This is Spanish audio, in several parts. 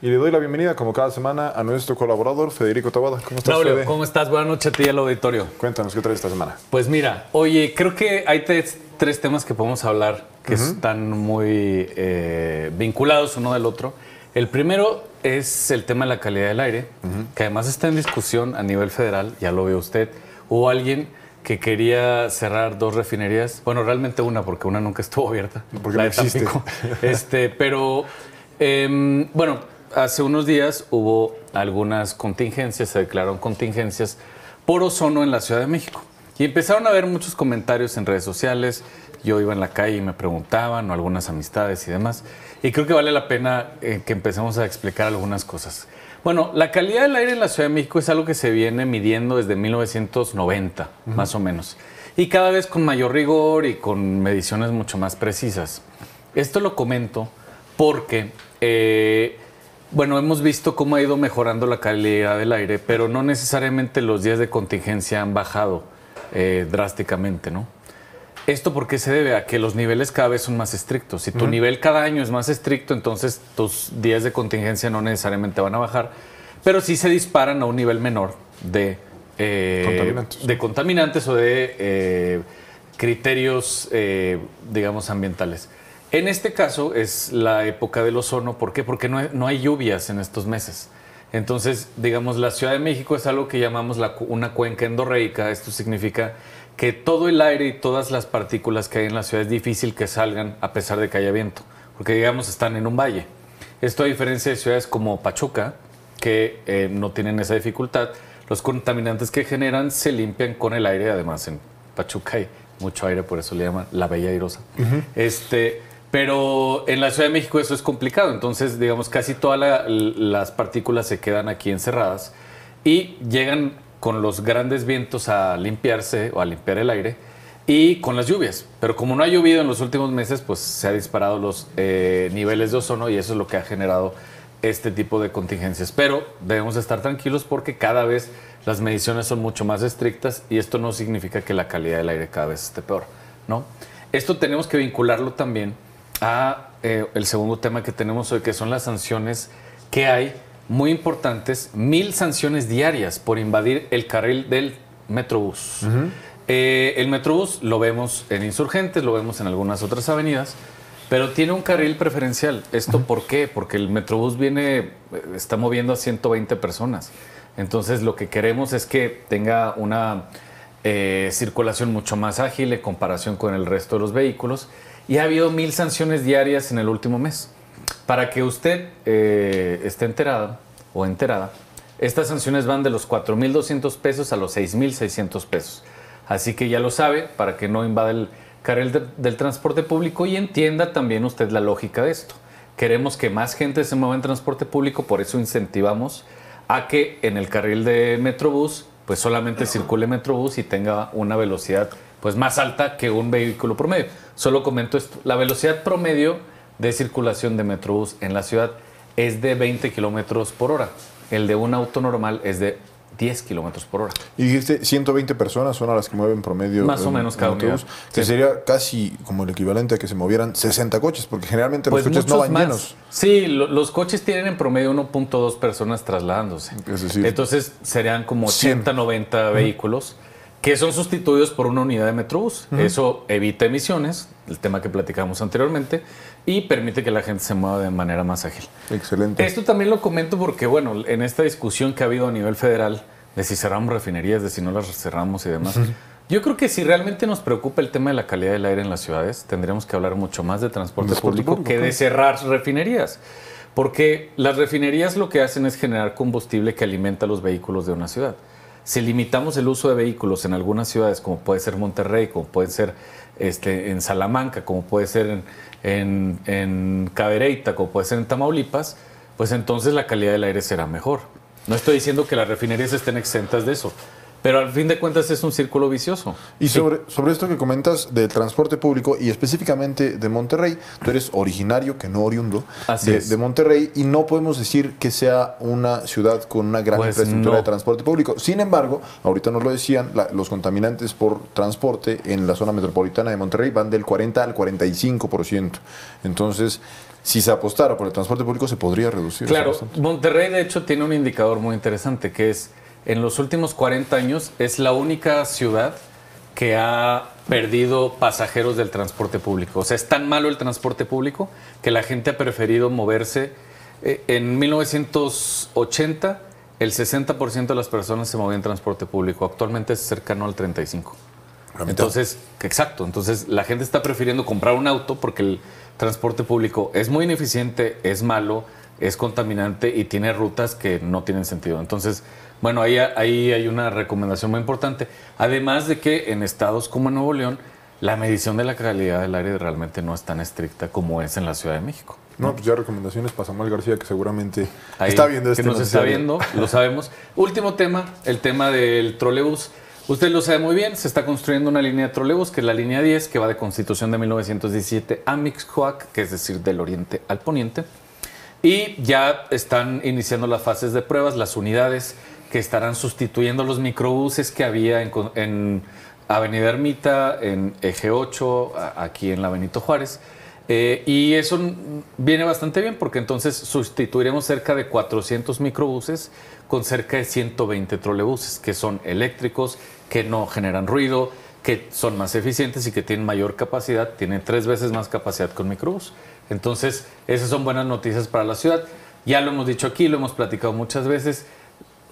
Y le doy la bienvenida, como cada semana, a nuestro colaborador, Federico Tavada. ¿Cómo estás, Braulio, Fede? ¿cómo estás? Buenas noches a ti y al auditorio. Cuéntanos, ¿qué traes esta semana? Pues mira, oye, creo que hay tres temas que podemos hablar que están muy vinculados uno del otro. El primero es el tema de la calidad del aire, que además está en discusión a nivel federal, ya lo vio usted. Hubo alguien que quería cerrar 2 refinerías, bueno, realmente una, porque una nunca estuvo abierta. Porque la no de existe. Tampico. Pero, bueno, hace unos días hubo algunas contingencias, se declararon contingencias por ozono en la Ciudad de México. Y empezaron a haber muchos comentarios en redes sociales. Yo iba en la calle y me preguntaban, o algunas amistades y demás. Y creo que vale la pena que empecemos a explicar algunas cosas. Bueno, la calidad del aire en la Ciudad de México es algo que se viene midiendo desde 1990, más o menos. Y cada vez con mayor rigor y con mediciones mucho más precisas. Esto lo comento porque, bueno, hemos visto cómo ha ido mejorando la calidad del aire, pero no necesariamente los días de contingencia han bajado drásticamente, ¿no? ¿Esto por qué se debe? A que los niveles cada vez son más estrictos. Si tu nivel cada año es más estricto, entonces tus días de contingencia no necesariamente van a bajar, pero sí se disparan a un nivel menor de contaminantes o de criterios, digamos, ambientales. En este caso es la época del ozono. ¿Por qué? Porque no hay lluvias en estos meses. Entonces, digamos, la Ciudad de México es algo que llamamos una cuenca endorreica. Esto significa que todo el aire y todas las partículas que hay en la ciudad es difícil que salgan a pesar de que haya viento, porque digamos están en un valle. Esto a diferencia de ciudades como Pachuca, que no tienen esa dificultad, los contaminantes que generan se limpian con el aire. Además en Pachuca hay mucho aire, por eso le llaman la Bella Airosa. Pero en la Ciudad de México eso es complicado, entonces digamos casi todas las partículas se quedan aquí encerradas y llegan con los grandes vientos a limpiarse o a limpiar el aire y con las lluvias. Pero como no ha llovido en los últimos meses, pues se han disparado los niveles de ozono y eso es lo que ha generado este tipo de contingencias. Pero debemos estar tranquilos porque cada vez las mediciones son mucho más estrictas y esto no significa que la calidad del aire cada vez esté peor, ¿no? Esto tenemos que vincularlo también a el segundo tema que tenemos hoy, que son las sanciones que hay muy importantes, 1000 sanciones diarias por invadir el carril del Metrobús. El Metrobús lo vemos en Insurgentes, lo vemos en algunas otras avenidas, pero tiene un carril preferencial. ¿Esto por qué? Porque el Metrobús está moviendo a 120 personas. Entonces lo que queremos es que tenga una circulación mucho más ágil en comparación con el resto de los vehículos. Y ha habido 1000 sanciones diarias en el último mes. Para que usted esté enterada o enterada, estas sanciones van de los 4,200 pesos a los 6,600 pesos. Así que ya lo sabe, para que no invada el carril del transporte público y entienda también usted la lógica de esto. Queremos que más gente se mueva en transporte público, por eso incentivamos a que en el carril de Metrobús pues solamente circule Metrobús y tenga una velocidad pues más alta que un vehículo promedio. Solo comento esto, la velocidad promedio de circulación de Metrobús en la ciudad es de 20 kilómetros por hora. El de un auto normal es de 10 kilómetros por hora. Y dijiste 120 personas son a las que mueven promedio. Más o menos cada unidad. Que sí. Sería casi como el equivalente a que se movieran 60 coches, porque generalmente los coches no van llenos. Sí, los coches tienen en promedio 1.2 personas trasladándose. Es decir, entonces serían como 80, 90 vehículos que son sustituidos por una unidad de Metrobús. Eso evita emisiones, el tema que platicamos anteriormente, y permite que la gente se mueva de manera más ágil. Excelente. Esto también lo comento porque, bueno, en esta discusión que ha habido a nivel federal de si cerramos refinerías, de si no las cerramos y demás, yo creo que si realmente nos preocupa el tema de la calidad del aire en las ciudades, tendríamos que hablar mucho más de transporte público que de cerrar refinerías. Porque las refinerías lo que hacen es generar combustible que alimenta a los vehículos de una ciudad. Si limitamos el uso de vehículos en algunas ciudades, como puede ser Monterrey, como puede ser en Salamanca, como puede ser en Cadereyta, como puede ser en Tamaulipas, pues entonces la calidad del aire será mejor. No estoy diciendo que las refinerías estén exentas de eso, Pero al fin de cuentas es un círculo vicioso. Y sobre esto que comentas del transporte público y específicamente de Monterrey, tú eres originario, que no oriundo, de Monterrey, y no podemos decir que sea una ciudad con una gran infraestructura de transporte público. Sin embargo, ahorita nos lo decían, los contaminantes por transporte en la zona metropolitana de Monterrey van del 40 al 45%. Entonces, si se apostara por el transporte público, se podría reducir. Claro, Monterrey de hecho tiene un indicador muy interesante que es, en los últimos 40 años, es la única ciudad que ha perdido pasajeros del transporte público. O sea, es tan malo el transporte público que la gente ha preferido moverse. En 1980, el 60% de las personas se movían en transporte público. Actualmente es cercano al 35%. Entonces, exacto. Entonces, la gente está prefiriendo comprar un auto porque el transporte público es muy ineficiente, es malo, es contaminante y tiene rutas que no tienen sentido. Entonces, bueno, ahí hay una recomendación muy importante. Además de que en estados como Nuevo León, la medición de la calidad del aire realmente no es tan estricta como es en la Ciudad de México. No, pues ya recomendaciones para Samuel García, que seguramente está viendo este. Que nos está viendo, lo sabemos. Último tema, el tema del trolebús. Usted lo sabe muy bien, se está construyendo una línea de trolebús, que es la línea 10, que va de Constitución de 1917 a Mixcoac, que es decir, del oriente al poniente. Y ya están iniciando las fases de pruebas, las unidades que estarán sustituyendo los microbuses que había en Avenida Ermita, en Eje 8, aquí en la Benito Juárez. Y eso viene bastante bien porque entonces sustituiremos cerca de 400 microbuses con cerca de 120 trolebuses, que son eléctricos, que no generan ruido, que son más eficientes y que tienen mayor capacidad, tienen 3 veces más capacidad que un microbús. Entonces, esas son buenas noticias para la ciudad. Ya lo hemos dicho aquí, lo hemos platicado muchas veces.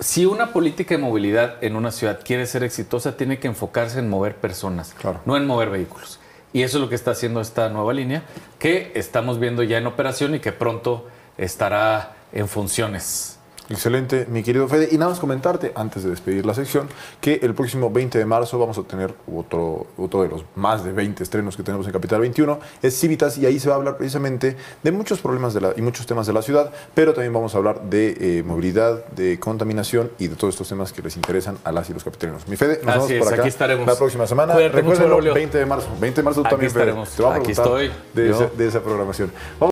Si una política de movilidad en una ciudad quiere ser exitosa, tiene que enfocarse en mover personas, no en mover vehículos. Y eso es lo que está haciendo esta nueva línea, que estamos viendo ya en operación y que pronto estará en funciones. Excelente, mi querido Fede. Y nada más comentarte, antes de despedir la sección, que el próximo 20 de marzo vamos a tener otro de los más de 20 estrenos que tenemos en Capital 21, es Civitas, y ahí se va a hablar precisamente de muchos problemas y muchos temas de la ciudad, pero también vamos a hablar de movilidad, de contaminación y de todos estos temas que les interesan a las y los capitalinos. Mi Fede, nos vemos por acá aquí estaremos la próxima semana. Recuérdenlo, 20 de marzo. 20 de marzo tú también, Fede. Te voy a preguntar de esa programación.